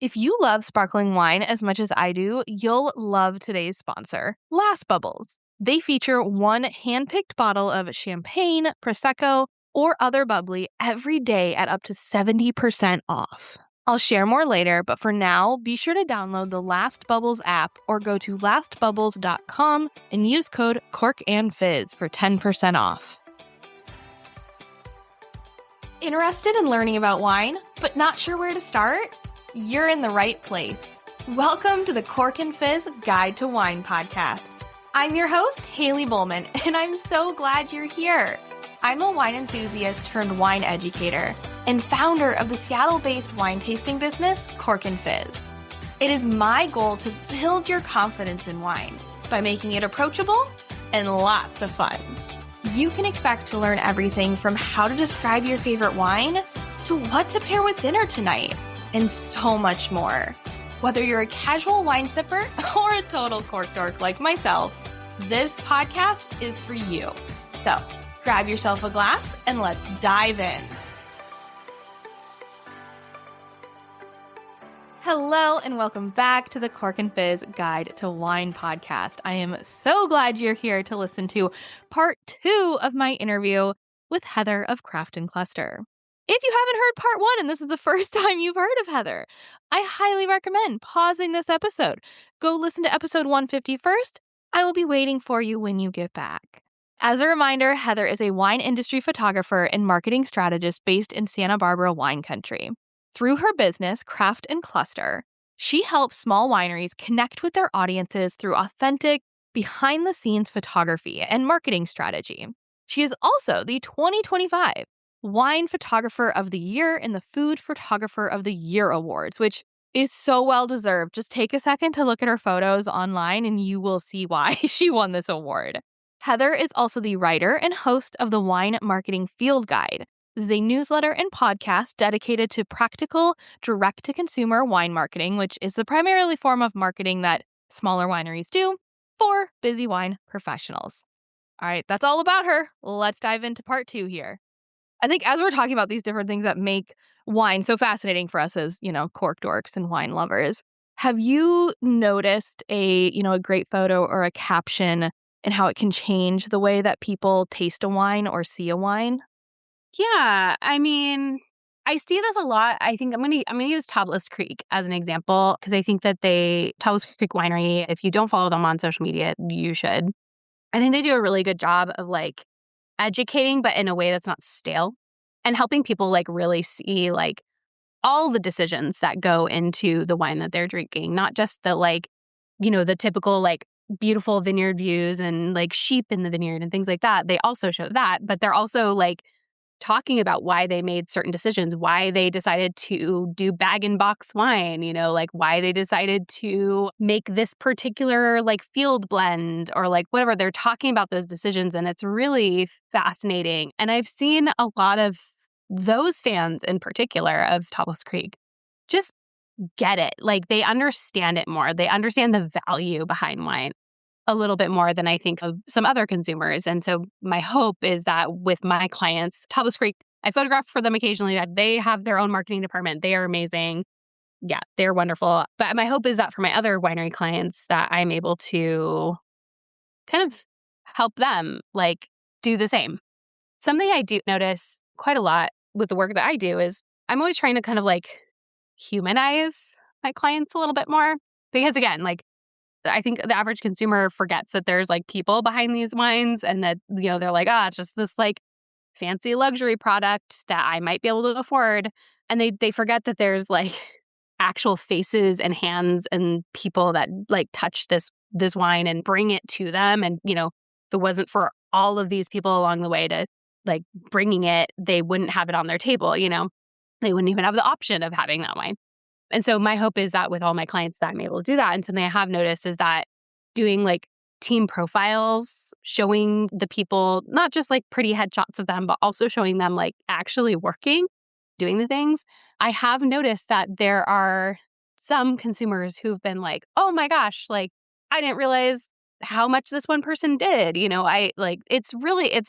If you love sparkling wine as much as I do, you'll love today's sponsor, Last Bubbles. They feature one hand-picked bottle of champagne, Prosecco, or other bubbly every day at up to 70% off. I'll share more later, but for now, be sure to download the Last Bubbles app or go to lastbubbles.com and use code CORKANDFIZZ for 10% off. Interested in learning about wine, but not sure where to start? You're in the right place. Welcome to the Cork and Fizz Guide to Wine podcast. I'm your host, Haley Bowman, and I'm so glad you're here. I'm a wine enthusiast turned wine educator and founder of the Seattle-based wine tasting business, Cork and Fizz. It is my goal to build your confidence in wine by making it approachable and lots of fun. You can expect to learn everything from how to describe your favorite wine to what to pair with dinner tonight, and so much more. Whether you're a casual wine sipper or a total cork dork like myself, this podcast is for you. So grab yourself a glass and let's dive in. Hello and welcome back to the Cork and Fizz Guide to Wine podcast. I am so glad you're here to listen to part 2 of my interview with Heather of Craft and Cluster. If you haven't heard part 1 and this is the first time you've heard of Heather, I highly recommend pausing this episode. Go listen to episode 150 first. I will be waiting for you when you get back. As a reminder, Heather is a wine industry photographer and marketing strategist based in Santa Barbara wine country. Through her business, Craft and Cluster, she helps small wineries connect with their audiences through authentic, behind-the-scenes photography and marketing strategy. She is also the 2025 Wine Photographer of the Year in the Food Photographer of the Year Awards, which is so well deserved. Just take a second to look at her photos online and you will see why she won this award. Heather is also the writer and host of the Wine Marketing Field Guide. This is a newsletter and podcast dedicated to practical, direct-to-consumer wine marketing, which is the primarily form of marketing that smaller wineries do for busy wine professionals. All right, that's all about her. Let's dive into part 2 here. I think as we're talking about these different things that make wine so fascinating for us as, cork dorks and wine lovers, have you noticed a great photo or a caption and how it can change the way that people taste a wine or see a wine? Yeah, I mean, I see this a lot. I think I'm gonna use Tablas Creek as an example because I think that Tablas Creek Winery, if you don't follow them on social media, you should. I think they do a really good job of educating, but in a way that's not stale, and helping people really see all the decisions that go into the wine that they're drinking, not just the the typical beautiful vineyard views and sheep in the vineyard and things like that. They also show that, but they're also talking about why they made certain decisions, why they decided to do bag-in-box wine, why they decided to make this particular field blend or whatever. They're talking about those decisions, and it's really fascinating. And I've seen a lot of those fans in particular of Tablas Creek just get it. They understand it more. They understand the value behind wine a little bit more than I think of some other consumers. And so my hope is that with my clients, Tablas Creek, I photograph for them occasionally. That they have their own marketing department. They are amazing. Yeah, they're wonderful. But my hope is that for my other winery clients that I'm able to kind of help them do the same. Something I do notice quite a lot with the work that I do is I'm always trying to kind of humanize my clients a little bit more. Because again, I think the average consumer forgets that there's people behind these wines and that, they're it's just this fancy luxury product that I might be able to afford. And they forget that there's actual faces and hands and people that touch this wine and bring it to them. And, if it wasn't for all of these people along the way to bringing it, they wouldn't have it on their table, they wouldn't even have the option of having that wine. And so my hope is that with all my clients that I'm able to do that. And something I have noticed is that doing team profiles, showing the people, not just pretty headshots of them, but also showing them actually working, doing the things. I have noticed that there are some consumers who've been oh my gosh, I didn't realize how much this one person did. It's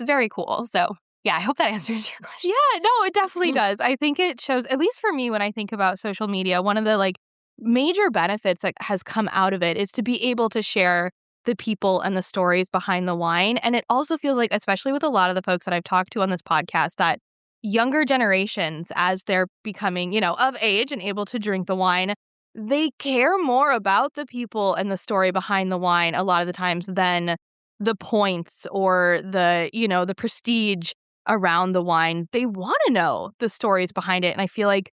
very cool. So yeah, I hope that answers your question. Yeah, no, it definitely does. I think it shows, at least for me, when I think about social media, one of the major benefits that has come out of it is to be able to share the people and the stories behind the wine. And it also feels like, especially with a lot of the folks that I've talked to on this podcast, that younger generations, as they're becoming, of age and able to drink the wine, they care more about the people and the story behind the wine a lot of the times than the points or the prestige around the wine. They want to know the stories behind it. And I feel like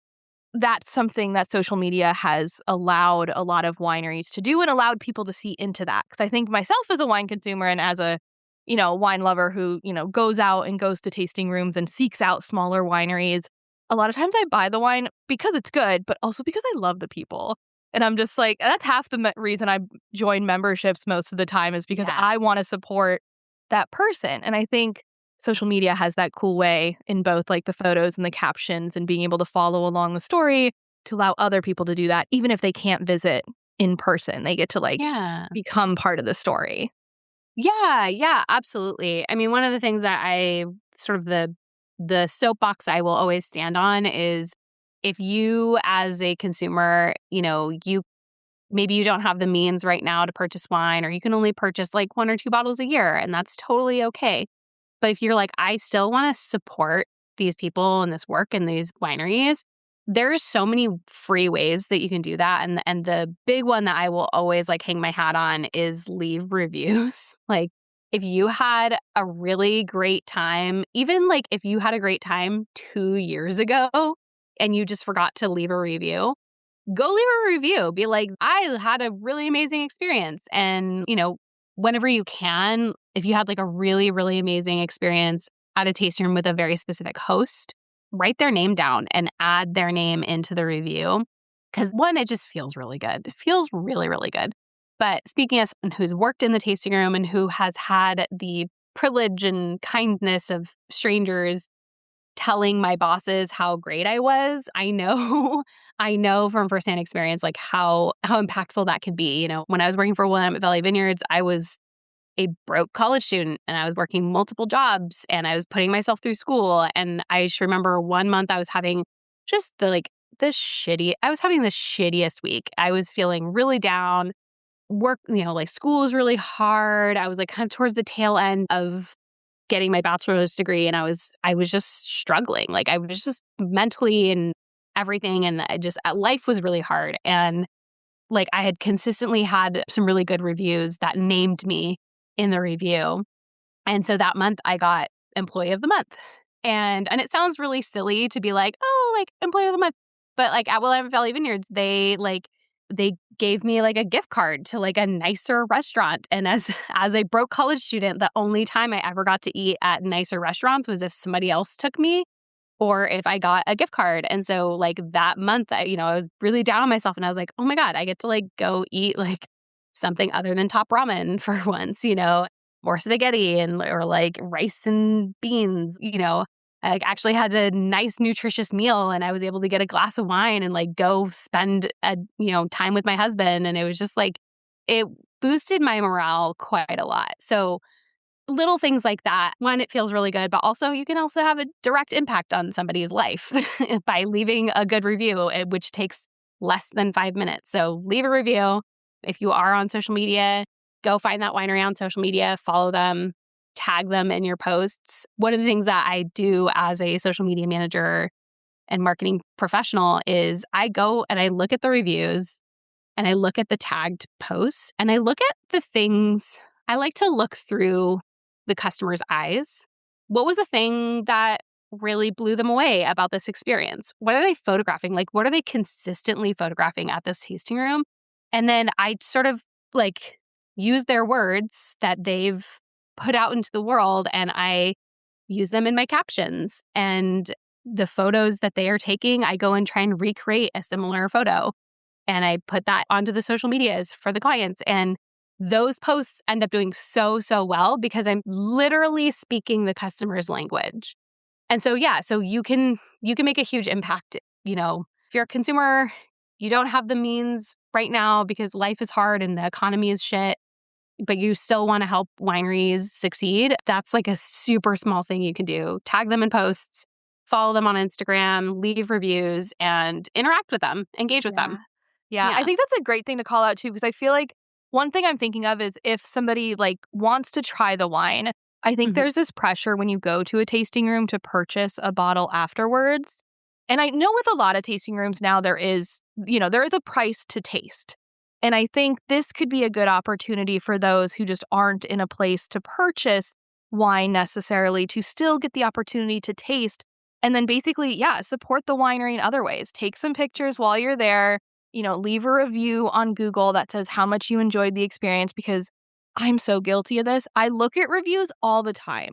that's something that social media has allowed a lot of wineries to do and allowed people to see into that. Because I think myself as a wine consumer and as a, wine lover who, goes out and goes to tasting rooms and seeks out smaller wineries, a lot of times I buy the wine because it's good, but also because I love the people. And I'm just like, that's half the reason I join memberships most of the time is because I want to support that person. And I think social media has that cool way in both like the photos and the captions and being able to follow along the story to allow other people to do that, even if they can't visit in person. They get to become part of the story. Yeah, absolutely. I mean, one of the things that I sort of the soapbox I will always stand on is if you as a consumer, maybe you don't have the means right now to purchase wine, or you can only purchase like 1 or 2 bottles a year, and that's totally okay. But if you're like, I still want to support these people and this work and these wineries, there's so many free ways that you can do that. And the big one that I will always like hang my hat on is leave reviews. Like if you had a really great time, even like if you had a great time 2 years ago and you just forgot to leave a review, go leave a review. Be like, I had a really amazing experience. And, whenever you can, if you had like a really, really amazing experience at a tasting room with a very specific host, write their name down and add their name into the review. Because one, it just feels really good. It feels really, really good. But speaking as someone who's worked in the tasting room and who has had the privilege and kindness of strangers telling my bosses how great I was, I know I know from firsthand experience like how impactful that can be. When I was working for Willamette Valley Vineyards, I was a broke college student and I was working multiple jobs and I was putting myself through school. And I just remember one month I was having just I was having the shittiest week. I was feeling really down. Work, like school was really hard. I was like kind of towards the tail end of getting my bachelor's degree and I was just struggling. Like I was just mentally and everything, and life was really hard. And like I had consistently had some really good reviews that named me in the review. And so that month I got Employee of the Month. And it sounds really silly to be like, oh, like Employee of the Month. But like at Willamette Valley Vineyards, they gave me like a gift card to like a nicer restaurant. And as a broke college student, the only time I ever got to eat at nicer restaurants was if somebody else took me or if I got a gift card. And so like that month, I was really down on myself and I was like, oh my God, I get to like go eat like something other than top ramen for once, more spaghetti or like rice and beans, I like actually had a nice nutritious meal and I was able to get a glass of wine and like go spend time with my husband. And it was just like, it boosted my morale quite a lot. So little things like that. One, it feels really good, but also you can also have a direct impact on somebody's life by leaving a good review, which takes less than 5 minutes. So leave a review. If you are on social media, go find that winery on social media, follow them, tag them in your posts. One of the things that I do as a social media manager and marketing professional is I go and I look at the reviews and I look at the tagged posts and I look at the things. I like to look through the customer's eyes. What was the thing that really blew them away about this experience? What are they photographing? Like, what are they consistently photographing at this tasting room? And then I sort of like use their words that they've put out into the world and I use them in my captions. And the photos that they are taking, I go and try and recreate a similar photo. And I put that onto the social medias for the clients. And those posts end up doing so well because I'm literally speaking the customer's language. And so, so you can make a huge impact. If you're a consumer, you don't have the means right now because life is hard and the economy is shit, but you still want to help wineries succeed. That's like a super small thing you can do. Tag them in posts, follow them on Instagram, leave reviews, and interact with them, engage with them. Yeah, I Yeah. think that's a great thing to call out too, because I feel like one thing I'm thinking of is if somebody like wants to try the wine, I think Mhm. there's this pressure when you go to a tasting room to purchase a bottle afterwards. And I know with a lot of tasting rooms now there is a price to taste. And I think this could be a good opportunity for those who just aren't in a place to purchase wine necessarily to still get the opportunity to taste and then basically, yeah, support the winery in other ways. Take some pictures while you're there, leave a review on Google that says how much you enjoyed the experience because I'm so guilty of this. I look at reviews all the time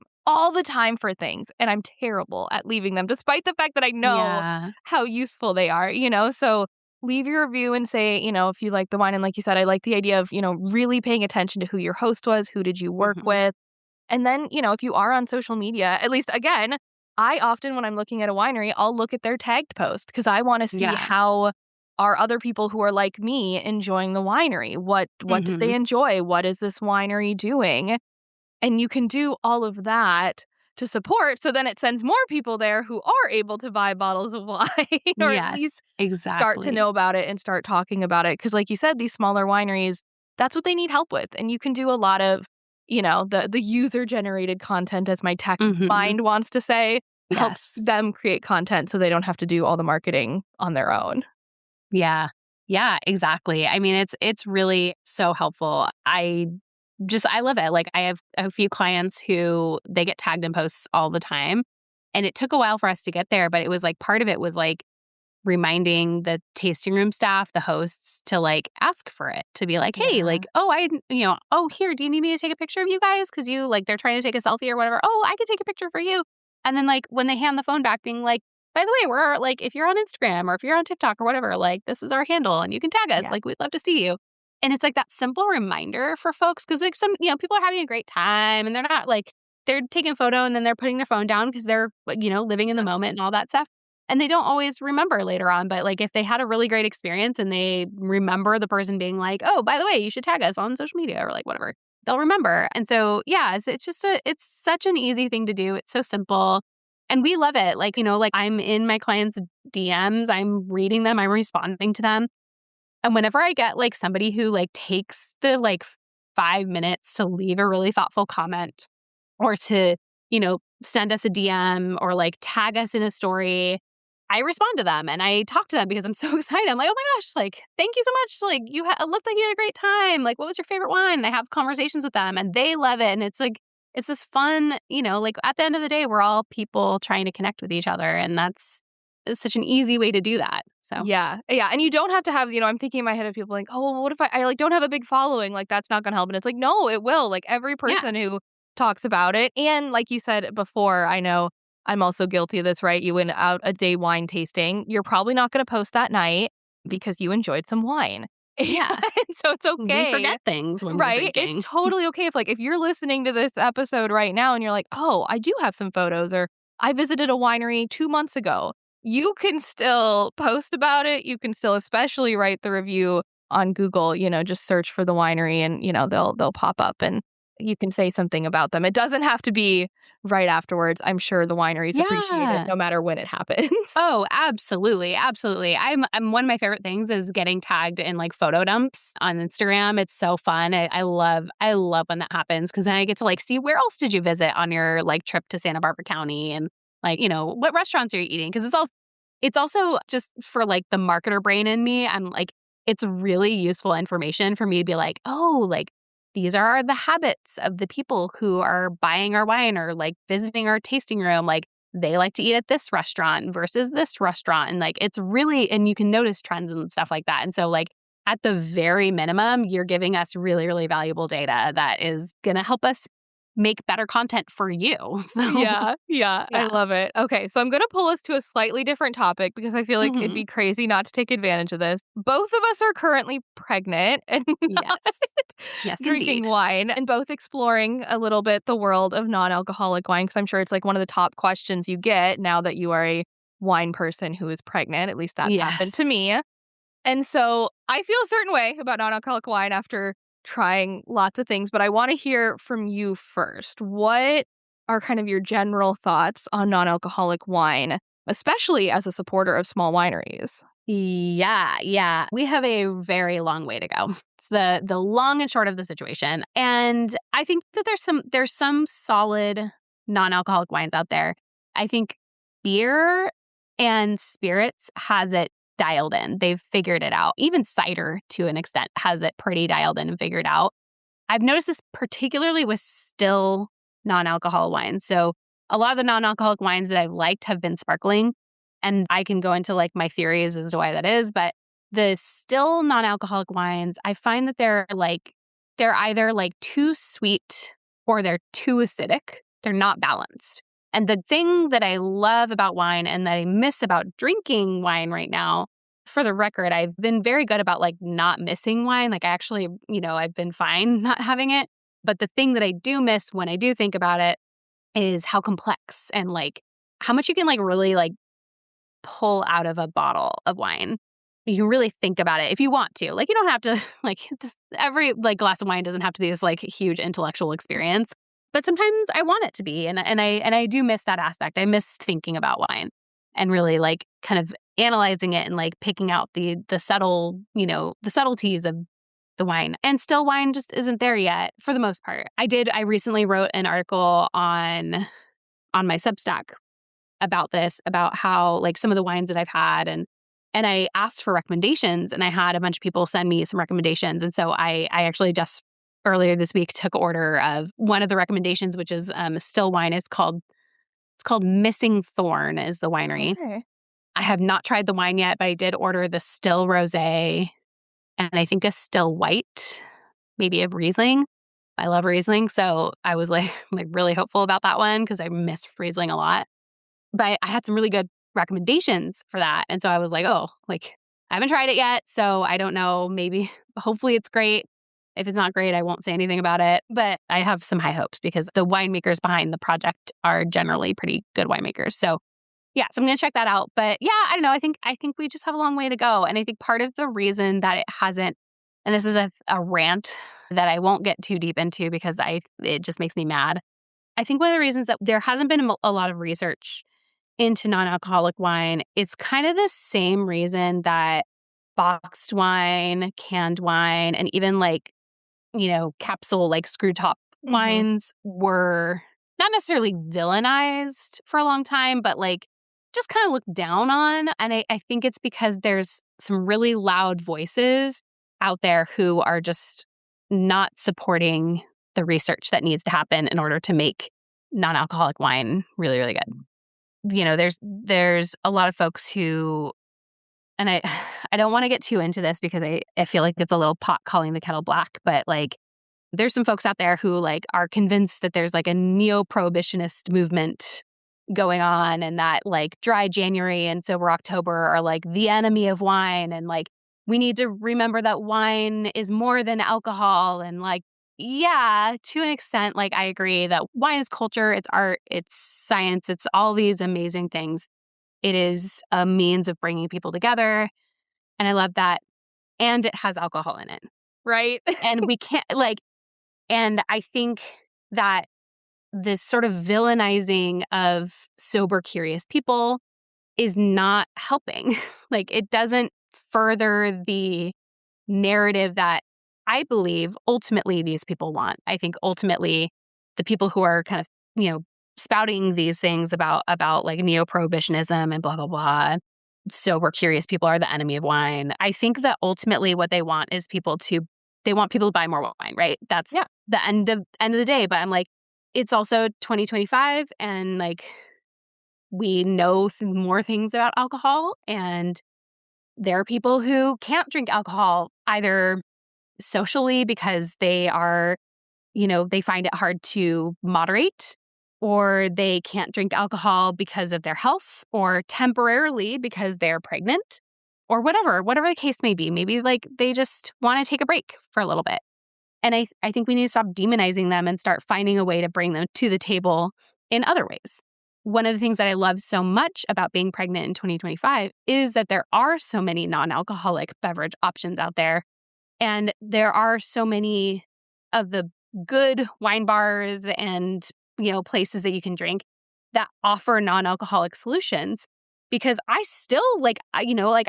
for things, and I'm terrible at leaving them, despite the fact that I know Yeah. how useful they are. So leave your review and say, if you like the wine. And like you said, I like the idea of, really paying attention to who your host was, who did you work Mhm. with. And then, if you are on social media, at least again, I often, when I'm looking at a winery, I'll look at their tagged post because I want to see Yeah. how are other people who are like me enjoying the winery. What did they Mhm. enjoy? What is this winery doing? And you can do all of that to support. So then it sends more people there who are able to buy bottles of wine or at Yes, least start to exactly. know about it and start talking about it. Because like you said, these smaller wineries, that's what they need help with. And you can do a lot of, the user generated content, as my tech Mhm. mind wants to say, helps Yes. them create content so they don't have to do all the marketing on their own. Yeah. Yeah, exactly. I mean, it's really so helpful. I love it. Like I have a few clients who they get tagged in posts all the time. And it took a while for us to get there, but it was like part of it was like reminding the tasting room staff, the hosts, to like ask for it, to be like, hey, Yeah. like, oh, here, do you need me to take a picture of you guys? Because you like, they're trying to take a selfie or whatever. Oh, I can take a picture for you. And then like when they hand the phone back, being like, by the way, we're like, if you're on Instagram or if you're on TikTok or whatever, like, this is our handle and you can tag us. Yeah. Like, we'd love to see you. And it's like that simple reminder for folks because like people are having a great time and they're not like, they're taking a photo and then they're putting their phone down because they're, like, living in the moment and all that stuff. And they don't always remember later on, but, like, if they had a really great experience and they remember the person being like, "Oh, by the way, you should tag us on social media," or, like, whatever, they'll remember. And so, yeah, it's just it's such an easy thing to do. It's so simple, and we love it. Like, like, I'm in my clients' DMs, I'm reading them, I'm responding to them, and whenever I get, like, somebody who, like, takes the, like, 5 minutes to leave a really thoughtful comment or to, send us a DM or, like, tag us in a story, I respond to them and I talk to them because I'm so excited. I'm like, "Oh my gosh, like, thank you so much. Like, it looked like you had a great time. Like, what was your favorite wine?" And I have conversations with them and they love it. And it's like, it's this fun, like at the end of the day, we're all people trying to connect with each other. And it's such an easy way to do that. So, Yeah. Yeah, and you don't have to have, I'm thinking in my head of people like, "Oh, well, what if I like, don't have a big following?" Like, that's not gonna help, and it's like, no, it will. Like, every yeah. person who talks about it and like you said before, I know I'm also guilty of this, right? You went out a day wine tasting, you're probably not gonna post that night because you enjoyed some wine. Yeah. And so it's We okay, forget things when we're right? It's drinking. totally okay if you're listening to this episode right now and you're like, "Oh, I do have some photos," or "I visited a winery 2 months ago." You can still post about it. You can still especially write the review on Google, just search for the winery and, they'll pop up and you can say something about them. It doesn't have to be right afterwards. I'm sure the wineries appreciate it Yeah. no matter when it happens. Oh, absolutely, absolutely. I'm one of my favorite things is getting tagged in like photo dumps on Instagram. It's so fun. I love when that happens because then I get to like see where else did you visit on your like trip to Santa Barbara County and like what restaurants are you eating because it's also just for like the marketer brain in me. I'm like it's really useful information for me to be like like these are the habits of the people who are buying our wine or like visiting our tasting room like they like to eat at this restaurant versus this restaurant. And like, it's really, and you can notice trends and stuff like that. And so, like, at the very minimum, you're giving us really, really valuable data that is going to help us make better content for you. So, Yeah, yeah, I yeah. love it. Okay, so I'm gonna pull us to a slightly different topic because I feel like it'd Hmm. be crazy not to take advantage of this. Both of us are currently pregnant and not Yes. Yes, drinking indeed. wine, and both exploring a little bit the world of non-alcoholic wine because I'm sure it's like one of the top questions you get now that you are a wine person who is pregnant. At least that's happened Yes. to me. And so I feel a certain way about non-alcoholic wine after trying lots of things, but I want to hear from you first. What are kind of your general thoughts on non-alcoholic wine, especially as a supporter of small wineries? Yeah. We have a very long way to go. It's the long and short of the situation. And I think that there's some solid non-alcoholic wines out there. I think beer and spirits has it dialed in. They've figured it out. Even cider, to an extent, has it pretty dialed in and figured out. I've noticed this particularly with still non-alcoholic wines. So a lot of the non-alcoholic wines that I've liked have been sparkling. And I can go into like my theories as to why that is. But the still non-alcoholic wines, I find that they're either like too sweet or they're too acidic. They're not balanced. And the thing that I love about wine and that I miss about drinking wine right now, for the record, I've been very good about like not missing wine. Like I actually, I've been fine not having it. But the thing that I do miss when I do think about it is how complex and like how much you can like really like pull out of a bottle of wine. You can really think about it if you want to. Like you don't have to like every like glass of wine doesn't have to be this like huge intellectual experience. But sometimes I want it to be, and I do miss that aspect. I miss thinking about wine and really like kind of analyzing it and like picking out the subtle, the subtleties of the wine. And still wine just isn't there yet for the most part. I recently wrote an article on my Substack about this, about how like some of the wines that I've had and I asked for recommendations and I had a bunch of people send me some recommendations. And so I actually just earlier this week took order of one of the recommendations, which is a still wine. It's called Missing Thorn is the winery. Okay. I have not tried the wine yet, but I did order the still rosé and I think a still white, maybe a Riesling. I love Riesling. So I was like really hopeful about that one because I miss Riesling a lot. But I had some really good recommendations for that. And so I was like, oh, like I haven't tried it yet. So I don't know. Maybe, hopefully it's great. If it's not great, I won't say anything about it. But I have some high hopes because the winemakers behind the project are generally pretty good winemakers. So yeah, so I'm going to check that out. But yeah, I don't know. I think we just have a long way to go. And I think part of the reason that it hasn't, and this is a rant that I won't get too deep into because it just makes me mad. I think one of the reasons that there hasn't been a lot of research into non-alcoholic wine, it's kind of the same reason that boxed wine, canned wine, and even like, capsule, like screw top wines were not necessarily villainized for a long time, but like just kind of looked down on. And I think it's because there's some really loud voices out there who are just not supporting the research that needs to happen in order to make non-alcoholic wine really, really good. There's a lot of folks who, and I don't want to get too into this because I feel like it's a little pot calling the kettle black, but like there's some folks out there who like are convinced that there's like a neo-prohibitionist movement going on and that like dry January and sober October are like the enemy of wine and like we need to remember that wine is more than alcohol and like yeah, to an extent, like I agree that wine is culture, it's art, it's science, it's all these amazing things. It is a means of bringing people together. And I love that. And it has alcohol in it. Right. And we can't and I think that this sort of villainizing of sober, curious people is not helping. Like it doesn't further the narrative that I believe ultimately these people want. I think ultimately the people who are kind of, spouting these things about like neo-prohibitionism and blah, blah, blah, sober, curious people are the enemy of wine. I think that ultimately what they want is they want people to buy more wine, right? That's the end of the day. But I'm like, it's also 2025 and like we know more things about alcohol and there are people who can't drink alcohol either socially because they are, they find it hard to moderate, or they can't drink alcohol because of their health, or temporarily because they're pregnant, or whatever the case may be. Maybe like they just want to take a break for a little bit. And I think we need to stop demonizing them and start finding a way to bring them to the table in other ways. One of the things that I love so much about being pregnant in 2025 is that there are so many non-alcoholic beverage options out there. And there are so many of the good wine bars and, places that you can drink that offer non-alcoholic solutions. because I still I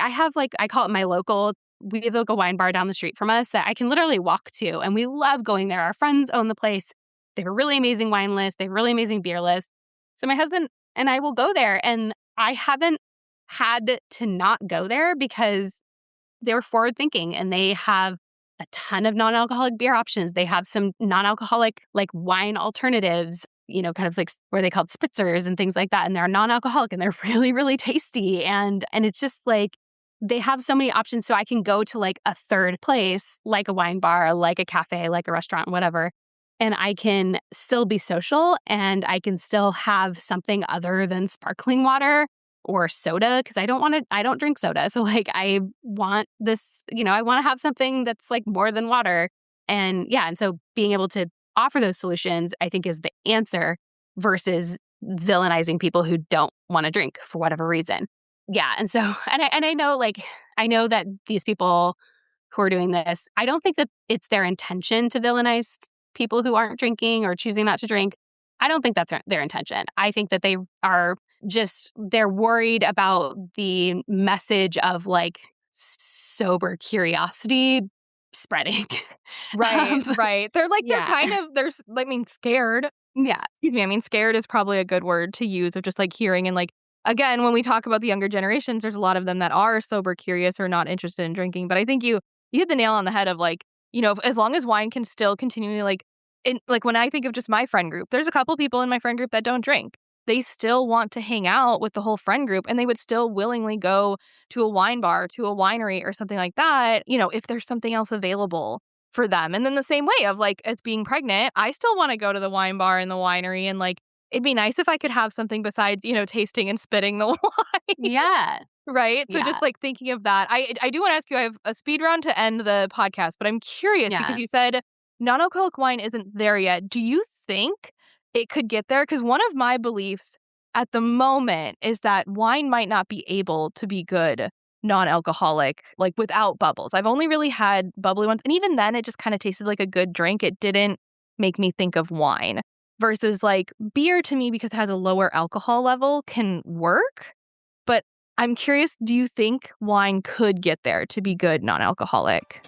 have I call it my local, we have like a wine bar down the street from us that I can literally walk to. And we love going there. Our friends own the place. They have a really amazing wine list. They have a really amazing beer list. So my husband and I will go there. And I haven't had to not go there because they're forward thinking and they have a ton of non-alcoholic beer options. They have some non-alcoholic wine alternatives, kind of where they called spritzers and things like that. And they're non-alcoholic and they're really, really tasty. And it's just they have so many options. So I can go to a third place, like a wine bar, like a cafe, like a restaurant, whatever. And I can still be social and I can still have something other than sparkling water or soda, because I don't drink soda. So I want this, I want to have something that's more than water. And yeah, and so being able to offer those solutions, I think, is the answer versus villainizing people who don't want to drink for whatever reason. Yeah. And so, I know, I know that these people who are doing this, I don't think that it's their intention to villainize people who aren't drinking or choosing not to drink. I don't think that's their intention. I think that they are they're worried about the message of sober curiosity spreading. Right, right. They're yeah. scared. Yeah. Excuse me. I mean, scared is probably a good word to use of just hearing and again, when we talk about the younger generations, there's a lot of them that are sober curious or not interested in drinking. But I think you hit the nail on the head of as long as wine can still continually when I think of just my friend group, there's a couple people in my friend group that don't drink. They still want to hang out with the whole friend group and they would still willingly go to a wine bar, to a winery or something like that, if there's something else available for them. And then the same way of as being pregnant, I still want to go to the wine bar and the winery and it'd be nice if I could have something besides, tasting and spitting the wine. Yeah. Right. So just thinking of that, I do want to ask you, I have a speed round to end the podcast, but I'm curious because you said non-alcoholic wine isn't there yet. Do you think it could get there? Because one of my beliefs at the moment is that wine might not be able to be good non-alcoholic, without bubbles. I've only really had bubbly ones. And even then, it just kind of tasted like a good drink. It didn't make me think of wine. Versus beer to me, because it has a lower alcohol level, can work. But I'm curious, do you think wine could get there to be good non-alcoholic?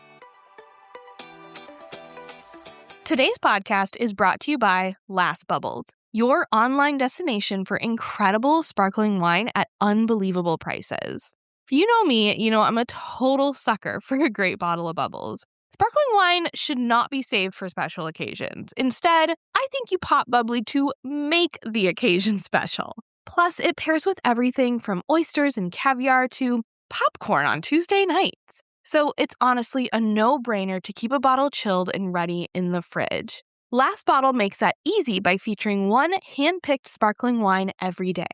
Today's podcast is brought to you by Last Bubbles, your online destination for incredible sparkling wine at unbelievable prices. If you know me, you know I'm a total sucker for a great bottle of bubbles. Sparkling wine should not be saved for special occasions. Instead, I think you pop bubbly to make the occasion special. Plus, it pairs with everything from oysters and caviar to popcorn on Tuesday nights. So it's honestly a no-brainer to keep a bottle chilled and ready in the fridge. Last Bottle makes that easy by featuring one hand-picked sparkling wine every day.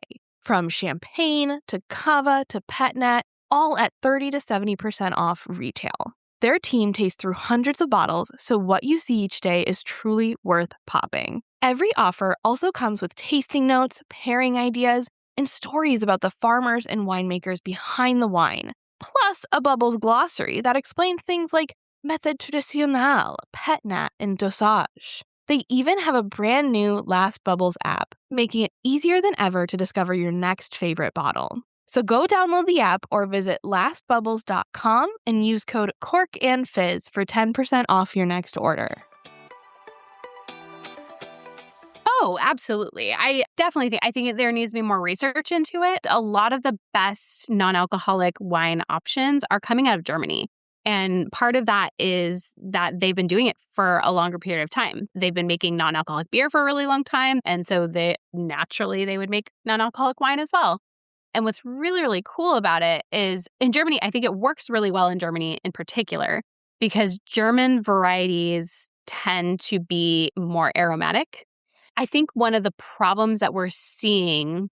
From champagne to cava to petnat, all at 30 to 70% off retail. Their team tastes through hundreds of bottles, so what you see each day is truly worth popping. Every offer also comes with tasting notes, pairing ideas, and stories about the farmers and winemakers behind the wine. Plus a Bubbles glossary that explains things like method traditionnelle, petnat, and dosage. They even have a brand new Last Bubbles app, making it easier than ever to discover your next favorite bottle. So go download the app or visit lastbubbles.com and use code CORKANDFIZZ for 10% off your next order. Oh, absolutely. I definitely think there needs to be more research into it. A lot of the best non-alcoholic wine options are coming out of Germany. And part of that is that they've been doing it for a longer period of time. They've been making non-alcoholic beer for a really long time. And so they would make non-alcoholic wine as well. And what's really, really cool about it is in Germany, I think it works really well in Germany in particular because German varieties tend to be more aromatic. I think one of the problems that we're seeing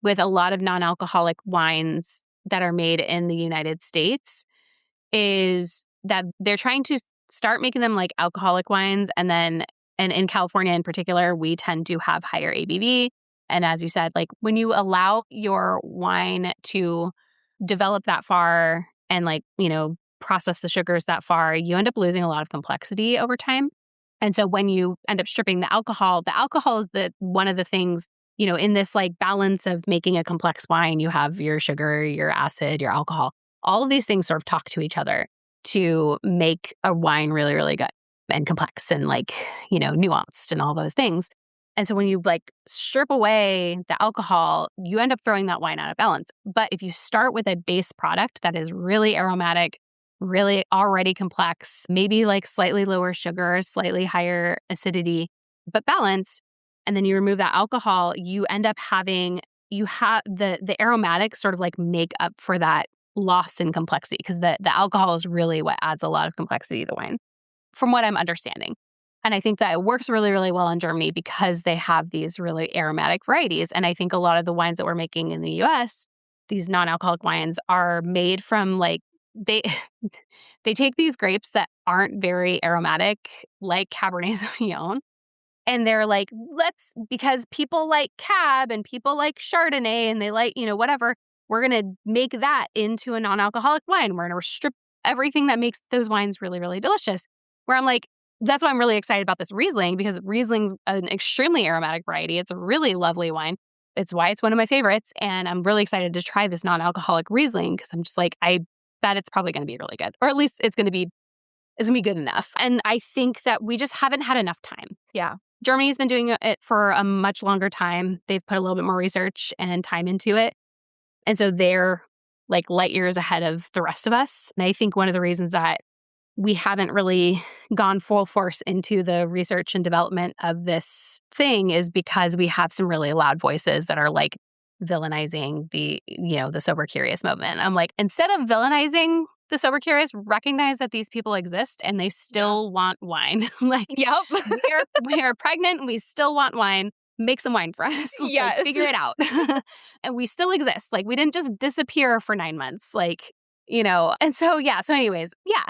with a lot of non-alcoholic wines that are made in the United States is that they're trying to start making them like alcoholic wines. And in California in particular, we tend to have higher ABV. And as you said, when you allow your wine to develop that far and process the sugars that far, you end up losing a lot of complexity over time. And so when you end up stripping the alcohol is one of the things in this like balance of making a complex wine, you have your sugar, your acid, your alcohol. All of these things sort of talk to each other to make a wine really, really good and complex and like, nuanced and all those things. And so when you like strip away the alcohol, you end up throwing that wine out of balance. But if you start with a base product that is really aromatic, really already complex, maybe like slightly lower sugar, slightly higher acidity, but balanced, and then you remove that alcohol, you end up having, you have the aromatics sort of like make up for that loss in complexity, because the alcohol is really what adds a lot of complexity to the wine, from what I'm understanding. And I think that it works really, really well in Germany because they have these really aromatic varieties. And I think a lot of the wines that we're making in the US, these non-alcoholic wines, are made from like, they they take these grapes that aren't very aromatic, like Cabernet Sauvignon, and they're like, because people like Cab and people like Chardonnay and they like, whatever, we're going to make that into a non-alcoholic wine. We're going to strip everything that makes those wines really, really delicious. Where I'm like, that's why I'm really excited about this Riesling, because Riesling's an extremely aromatic variety. It's a really lovely wine. It's why it's one of my favorites. And I'm really excited to try this non-alcoholic Riesling because I'm just like, I bet it's probably going to be really good. Or at least it's going to be good enough. And I think that we just haven't had enough time. Yeah. Germany's been doing it for a much longer time. They've put a little bit more research and time into it. And so they're like light years ahead of the rest of us. And I think one of the reasons that we haven't really gone full force into the research and development of this thing is because we have some really loud voices that are like villainizing the sober curious movement. I'm like, instead of villainizing the sober curious, recognize that these people exist and they still want wine. Like, Yep. we are pregnant. We still want wine. Make some wine for us. Yes. Like, figure it out. And we still exist. Like, we didn't just disappear for 9 months. Like, and so, yeah. So anyways, yeah.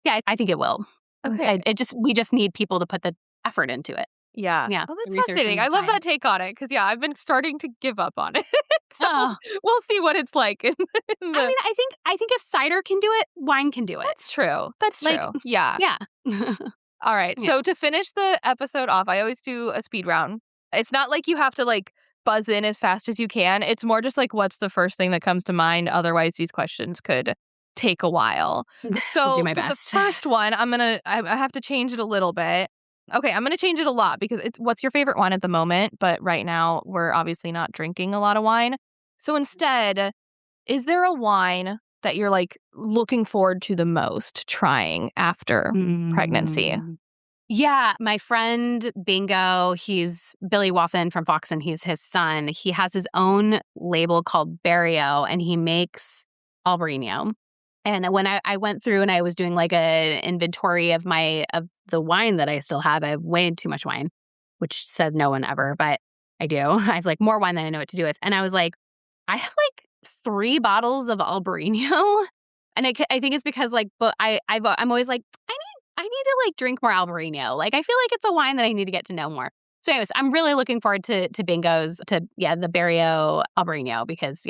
Yeah, I think it will. Okay. We just need people to put the effort into it. Yeah. Yeah. Oh, that's fascinating. I love that take on it because, yeah, I've been starting to give up on it. So we'll see what it's like. I mean, I think if cider can do it, wine can do it. That's true. That's Like, true. Yeah. Yeah. All right. Yeah. So to finish the episode off, I always do a speed round. It's not like you have to like buzz in as fast as you can. It's more just like what's the first thing that comes to mind. Otherwise, these questions could take a while. So I'll do my for best. the first one, I have to change it a little bit. Okay, I'm going to change it a lot because it's what's your favorite wine at the moment? But right now, we're obviously not drinking a lot of wine. So instead, is there a wine that you're like looking forward to the most trying after pregnancy? Yeah, my friend Bingo, he's Billy Wathen from Foxen. He's his son. He has his own label called Barrio, and he makes Albarino. And when I went through and I was doing like an inventory of the wine that I still have, I have way too much wine, which said no one ever, but I do. I have like more wine than I know what to do with. And I was like, I have like 3 bottles of Albarino. And I think it's because like, but I'm always like, I need to like drink more Albarino. Like, I feel like it's a wine that I need to get to know more. So anyways, I'm really looking forward to Bingo's, the Barrio Albarino, because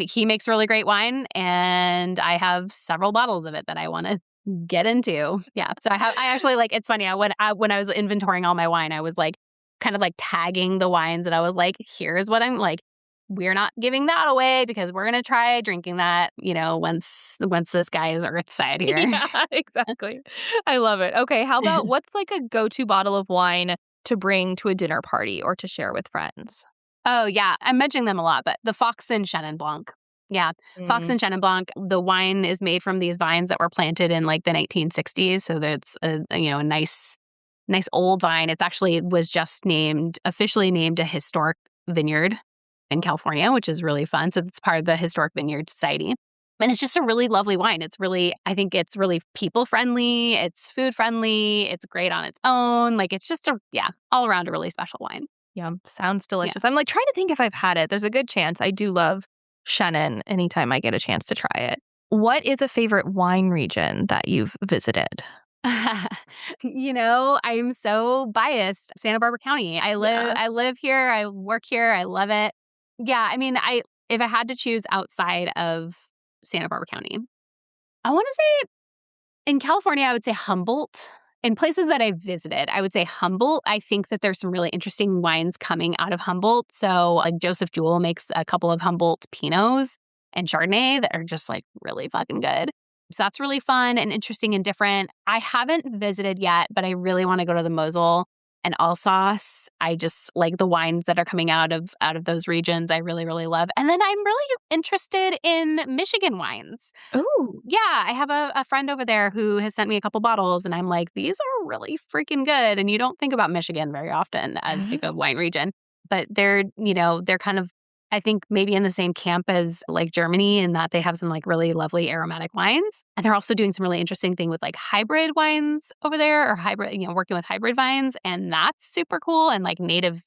he makes really great wine and I have several bottles of it that I want to get into. Yeah. So I actually like, it's funny. When I was inventorying all my wine, I was like kind of like tagging the wines and I was like, here's what I'm like, we're not giving that away because we're going to try drinking that, once this guy is earthside here. Yeah, exactly. I love it. Okay. How about what's like a go-to bottle of wine to bring to a dinner party or to share with friends? Oh, yeah. I'm mentioning them a lot, but the Foxen Chenin Blanc. Yeah. Foxen Chenin Blanc. The wine is made from these vines that were planted in like the 1960s. So that's a nice old vine. It's actually was just officially named a historic vineyard in California, which is really fun. So it's part of the Historic Vineyard Society. And it's just a really lovely wine. I think it's really people friendly. It's food friendly. It's great on its own. Like it's just all around a really special wine. Yeah, sounds delicious. Yeah. I'm like trying to think if I've had it. There's a good chance. I do love Chenin anytime I get a chance to try it. What is a favorite wine region that you've visited? I'm so biased. Santa Barbara County. I live here. I work here. I love it. Yeah, I mean, if I had to choose outside of Santa Barbara County, I want to say in California, I would say Humboldt in places that I've visited, I would say Humboldt. I think that there's some really interesting wines coming out of Humboldt. So like Joseph Jewell makes a couple of Humboldt Pinots and Chardonnay that are just like really fucking good. So that's really fun and interesting and different. I haven't visited yet, but I really want to go to the Mosel and Alsace. I just like the wines that are coming out of those regions. I really, really love. And then I'm really interested in Michigan wines. Oh, Yeah, I have a friend over there who has sent me a couple bottles, and I'm like, these are really freaking good. And you don't think about Michigan very often as like a wine region, but they're kind of, I think maybe in the same camp as like Germany in that they have some like really lovely aromatic wines. And they're also doing some really interesting thing with like hybrid wines over there or hybrid, working with hybrid vines. And that's super cool. And like Native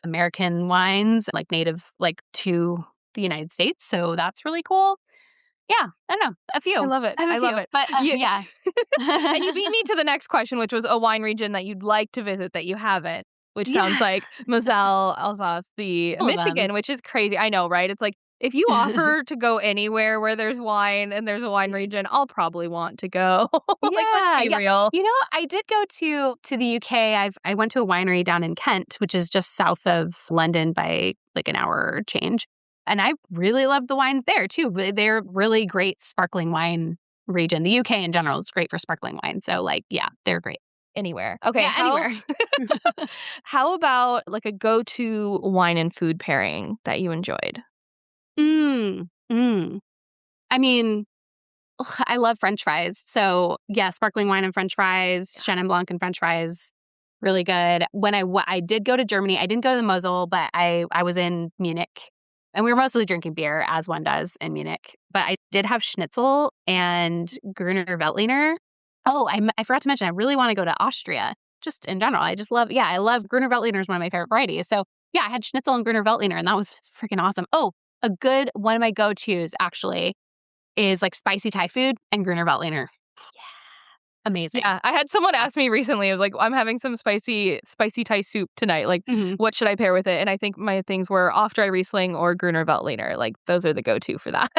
American wines, like native like to the United States. So that's really cool. Yeah, I don't know. A few. I love it. I have a I few, love it. but yeah. And you beat me to the next question, which was a wine region that you'd like to visit that you haven't, which sounds like Moselle, Alsace, the All of them. Michigan, which is crazy. I know, right? It's like if you offer to go anywhere where there's wine and there's a wine region, I'll probably want to go. Like, let's be real. I did go to the UK. I went to a winery down in Kent, which is just south of London by like an hour change. And I really love the wines there too. They're really great sparkling wine region. The UK in general is great for sparkling wine. So like, yeah, they're great. Anywhere. Okay. Yeah, anywhere. How about like a go-to wine and food pairing that you enjoyed? I mean, I love French fries. So yeah, sparkling wine and French fries, Chenin Blanc and French fries, really good. When I did go to Germany, I didn't go to the Mosel, but I was in Munich. And we were mostly drinking beer, as one does in Munich. But I did have schnitzel and Gruner Veltliner. Oh, I forgot to mention, I really want to go to Austria, just in general. I love Gruner Veltliner is one of my favorite varieties. So yeah, I had schnitzel and Gruner Veltliner, and that was freaking awesome. Oh, a good one of my go-tos, actually, is like spicy Thai food and Gruner Veltliner. Amazing. Yeah, I had someone ask me recently, I was like, I'm having some spicy Thai soup tonight. Like, what should I pair with it? And I think my things were off-dry Riesling or Gruner Veltliner. Like, those are the go-to for that.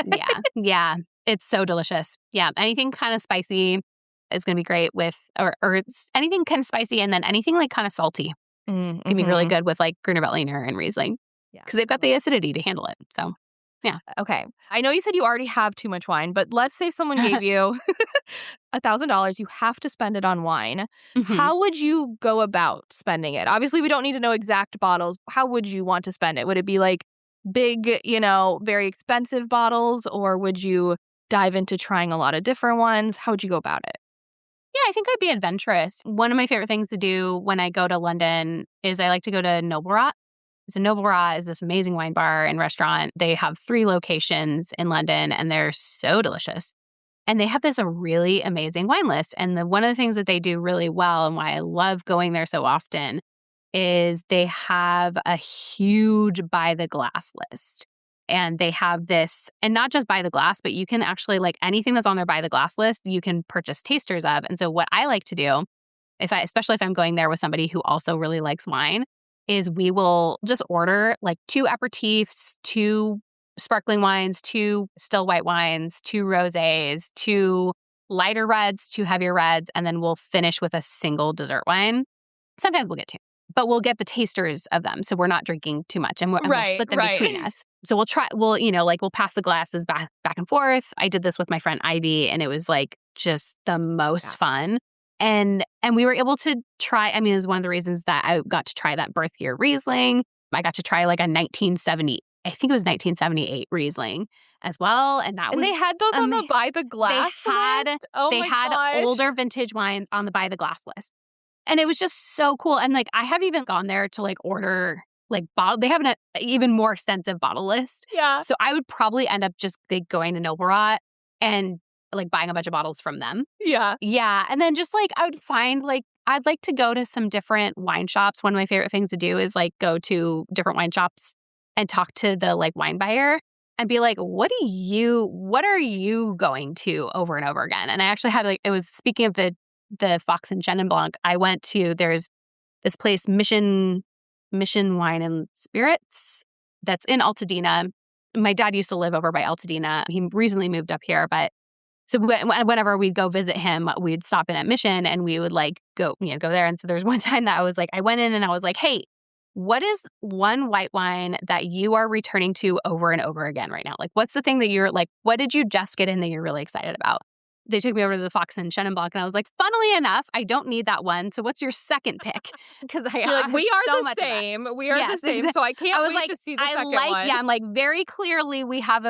Yeah. It's so delicious. Yeah, anything kind of spicy is going to be great with, or it's anything kind of spicy and then anything like kind of salty can be really good with like Gruner Veltliner and Riesling because they've got the acidity to handle it. So, yeah. Okay. I know you said you already have too much wine, but let's say someone gave you $1,000. You have to spend it on wine. How would you go about spending it? Obviously, we don't need to know exact bottles. How would you want to spend it? Would it be like big, very expensive bottles, or would you dive into trying a lot of different ones? How would you go about it? Yeah, I think I'd be adventurous. One of my favorite things to do when I go to London is I like to go to Noblerat. So Noblerat is this amazing wine bar and restaurant. They have 3 locations in London, and they're so delicious. And they have this a really amazing wine list. And one of the things that they do really well and why I love going there so often is they have a huge by the glass list. And they have this, and not just by the glass, but you can actually like anything that's on their by the glass list, you can purchase tasters of. And so what I like to do, especially if I'm going there with somebody who also really likes wine, is we will just order like 2 aperitifs, 2 sparkling wines, 2 still white wines, 2 rosés, 2 lighter reds, 2 heavier reds, and then we'll finish with a single dessert wine. Sometimes we'll get 2, but we'll get the tasters of them. So we're not drinking too much and we'll split them between us. So we'll pass the glasses back and forth. I did this with my friend Ivy, and it was like just the most fun. And we were able to try, it was one of the reasons that I got to try that birth year Riesling. I got to try like a 1978 Riesling as well. And they had those on the by the glass list? They had older vintage wines on the by the glass list. And it was just so cool. And like, I haven't even gone there to like order like bottle. They have an even more extensive bottle list. Yeah. So I would probably end up just like going to Noblerat and like buying a bunch of bottles from them. Yeah. Yeah. And then just like I would find like I'd like to go to some different wine shops. One of my favorite things to do is like go to different wine shops and talk to the like wine buyer and be like, what are you going to over and over again? And I actually had like, it was speaking of the Fox and Chenin Blanc, I went to, there's this place, Mission Wine and Spirits, that's in Altadena. My dad used to live over by Altadena. He recently moved up here, but So whenever we'd go visit him, we'd stop in at Mission and we would like go there. And so there's one time that I was like, I went in and I was like, hey, what is one white wine that you are returning to over and over again right now? Like, what's the thing that you're like, what did you just get in that you're really excited about? They took me over to the Fox and Chenin Blanc and I was like, funnily enough, I don't need that one. So what's your second pick? Because You're like, we are the same. We are the same. So I can't wait to see the second one. Yeah, I'm like, very clearly we have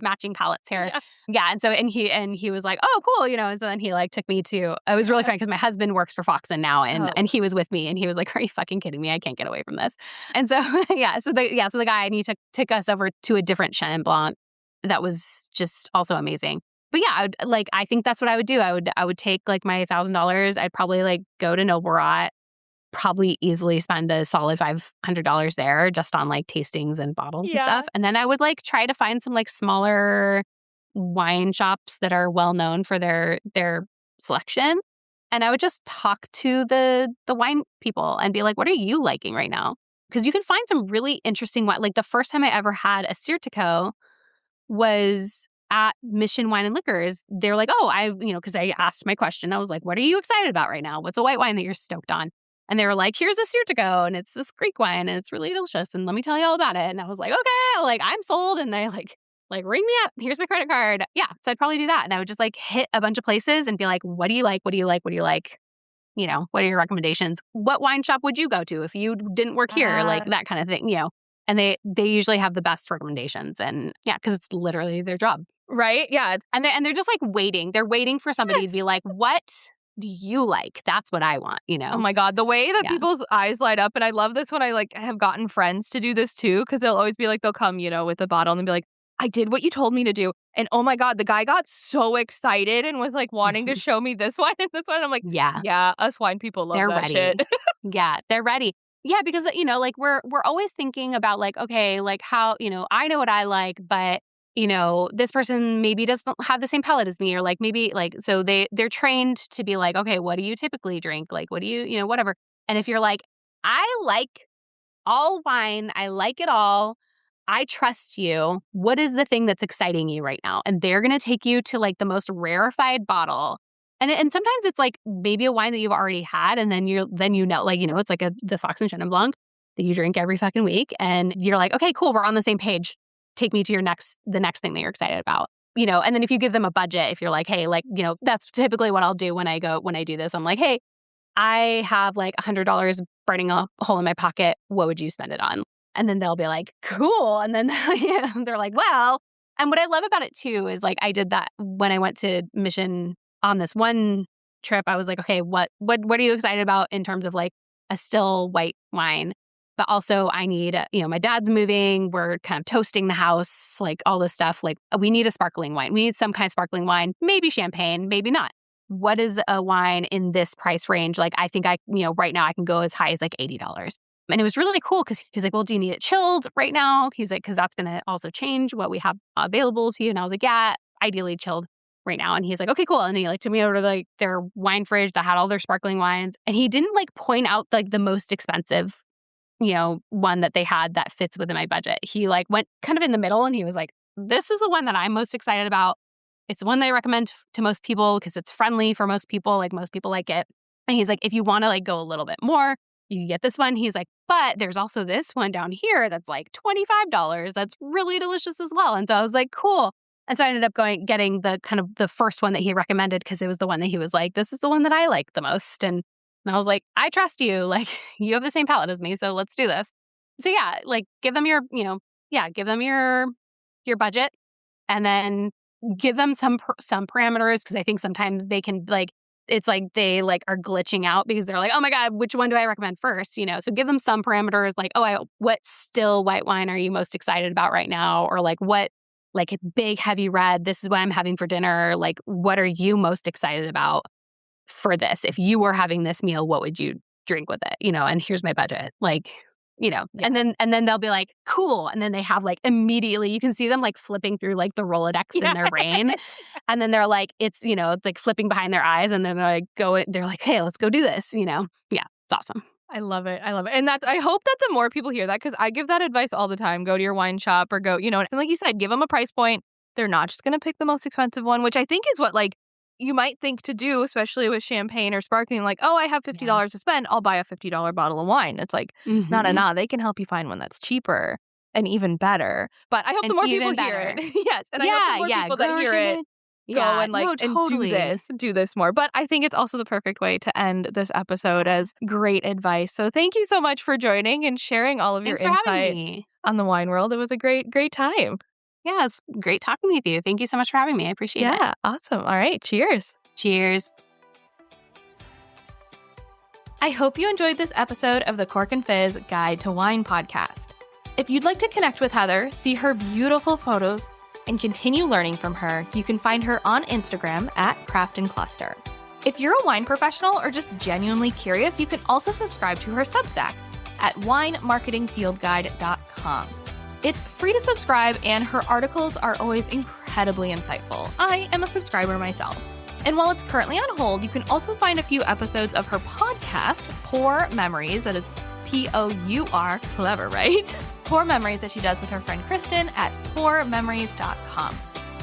matching palettes here. Yeah. And he was like, oh, cool. And so then he like took me to, it was really fun because my husband works for Foxen now and he was with me and he was like, are you fucking kidding me? I can't get away from this. And so, so the guy, and he took us over to a different Chenin Blanc that was just also amazing. But yeah, I think that's what I would do. I would take like my $1,000. I'd probably like go to Noble Rot, probably easily spend a solid $500 there just on like tastings and bottles and stuff. And then I would like try to find some like smaller wine shops that are well known for their selection. And I would just talk to the wine people and be like, what are you liking right now? Because you can find some really interesting wine. Like the first time I ever had a Sirtico was at Mission Wine and Liquors. They're like, oh, because I asked my question. I was like, what are you excited about right now? What's a white wine that you're stoked on? And they were like, here's a Sirtico, and it's this Greek wine, and it's really delicious, and let me tell you all about it. And I was like, okay, like I'm sold. And they like ring me up. Here's my credit card. Yeah, so I'd probably do that. And I would just like hit a bunch of places and be like, what do you like? What do you like? What do you like? What are your recommendations? What wine shop would you go to if you didn't work here? Like that kind of thing, And they usually have the best recommendations. And yeah, because it's literally their job. Right? Yeah. And they're just like waiting. They're waiting for somebody to be like, what do you like? That's what I want, Oh my God. The way that people's eyes light up. And I love this when I like have gotten friends to do this too. Because they'll always be like, they'll come, with a bottle and be like, I did what you told me to do. And oh my God, the guy got so excited and was like wanting to show me this wine and this one. I'm like, yeah, us wine people love that ready. Shit. Yeah, they're ready. Yeah, because, like we're always thinking about like, okay, like how, I know what I like, but this person maybe doesn't have the same palate as me, or like maybe like, so they're trained to be like, okay, what do you typically drink? Like, what do you, whatever. And if you're like, I like all wine, I like it all, I trust you, what is the thing that's exciting you right now? And they're going to take you to like the most rarefied bottle. And sometimes it's like maybe a wine that you've already had. And then it's like the Fox and Chenin Blanc that you drink every fucking week. And you're like, okay, cool, we're on the same page. Take me to the next thing that you're excited about, and then if you give them a budget, if you're like, hey, like, that's typically what I'll do when I do this. I'm like, hey, I have like $100 burning a hole in my pocket. What would you spend it on? And then they'll be like, cool. And then they're like, well, and what I love about it too is like, I did that when I went to Mission on this one trip. I was like, okay, what are you excited about in terms of like a still white wine? But also I need, my dad's moving. We're kind of toasting the house, like all this stuff. Like we need a sparkling wine. We need some kind of sparkling wine, maybe champagne, maybe not. What is a wine in this price range? Like I think right now I can go as high as like $80. And it was really cool because he's like, well, do you need it chilled right now? He's like, because that's going to also change what we have available to you. And I was like, yeah, ideally chilled right now. And he's like, okay, cool. And he like took me over to like their wine fridge that had all their sparkling wines. And he didn't like point out like the most expensive one that they had that fits within my budget. He like went kind of in the middle and he was like, this is the one that I'm most excited about. It's the one that I recommend to most people because it's friendly for most people. Like most people like it. And he's like, if you want to like go a little bit more, you can get this one. He's like, but there's also this one down here that's like $25. That's really delicious as well. And so I was like, cool. And so I ended up getting the kind of the first one that he recommended because it was the one that he was like, this is the one that I like the most. And I was like, I trust you. Like, you have the same palate as me, so let's do this. So yeah, like give them your budget, and then give them some parameters because I think sometimes they can like it's like they like are glitching out because they're like, oh my God, which one do I recommend first? So give them some parameters like, what still white wine are you most excited about right now, or like what like big heavy red. This is what I'm having for dinner. Like, what are you most excited about for this? If you were having this meal, what would you drink with it? And here's my budget. Like, and then they'll be like, cool. And then they have like immediately, you can see them like flipping through like the Rolodex in their brain. And then they're like, it's like flipping behind their eyes. And then they're like, hey, let's go do this. Yeah, it's awesome. I love it. And I hope that the more people hear that, because I give that advice all the time. Go to your wine shop or go, and like you said, give them a price point. They're not just going to pick the most expensive one, which I think is what like you might think to do, especially with champagne or sparkling, like, oh, I have $50 to spend. I'll buy a $50 bottle of wine. It's like, nah. They can help you find one that's cheaper and even better. But I hope the more people hear it. Yes. And I hope the more people that hear it go and like and do this more. But I think it's also the perfect way to end this episode as great advice. So thank you so much for joining and sharing all of your insight on the wine world. It was a great time. Yeah, it's great talking with you. Thank you so much for having me. I appreciate it. Yeah, awesome. All right, cheers. Cheers. I hope you enjoyed this episode of the Cork and Fizz Guide to Wine podcast. If you'd like to connect with Heather, see her beautiful photos, and continue learning from her, you can find her on Instagram at Craft and Cluster. If you're a wine professional or just genuinely curious, you can also subscribe to her Substack at winemarketingfieldguide.com. It's free to subscribe, and her articles are always incredibly insightful. I am a subscriber myself. And while it's currently on hold, you can also find a few episodes of her podcast, Pour Memories, that is P-O-U-R, clever, right? Pour Memories that she does with her friend Kristen at pourmemories.com.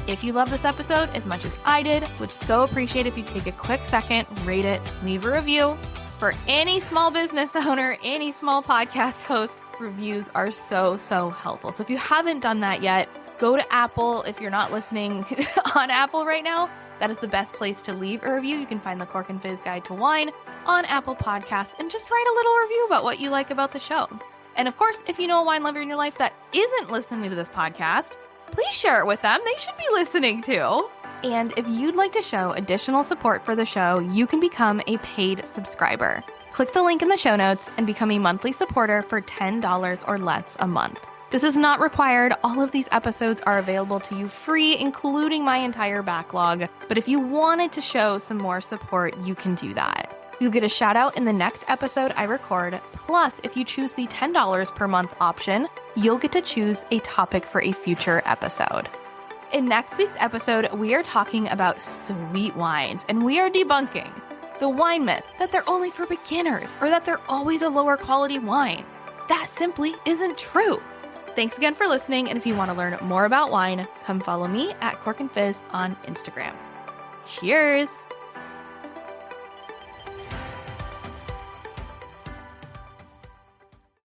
If you love this episode as much as I did, would so appreciate if you take a quick second, rate it, leave a review. For any small business owner, any small podcast host, reviews are so helpful. So if you haven't done that yet, go to Apple. If you're not listening on Apple right now, that is the best place to leave a review. You can find the Cork and Fizz Guide to Wine on Apple Podcasts and just write a little review about what you like about the show. And of course, if you know a wine lover in your life that isn't listening to this podcast, please share it with them. They should be listening too. And if you'd like to show additional support for the show, you can become a paid subscriber. Click the link in the show notes and become a monthly supporter for $10 or less a month. This is not required. All of these episodes are available to you free, including my entire backlog. But if you wanted to show some more support, you can do that. You'll get a shout out in the next episode I record. Plus, if you choose the $10 per month option, you'll get to choose a topic for a future episode. In next week's episode, we are talking about sweet wines, and we are debunking the wine myth that they're only for beginners or that they're always a lower quality wine. That simply isn't true. Thanks again for listening, and if you want to learn more about wine, come follow me at Cork and Fizz on Instagram. Cheers!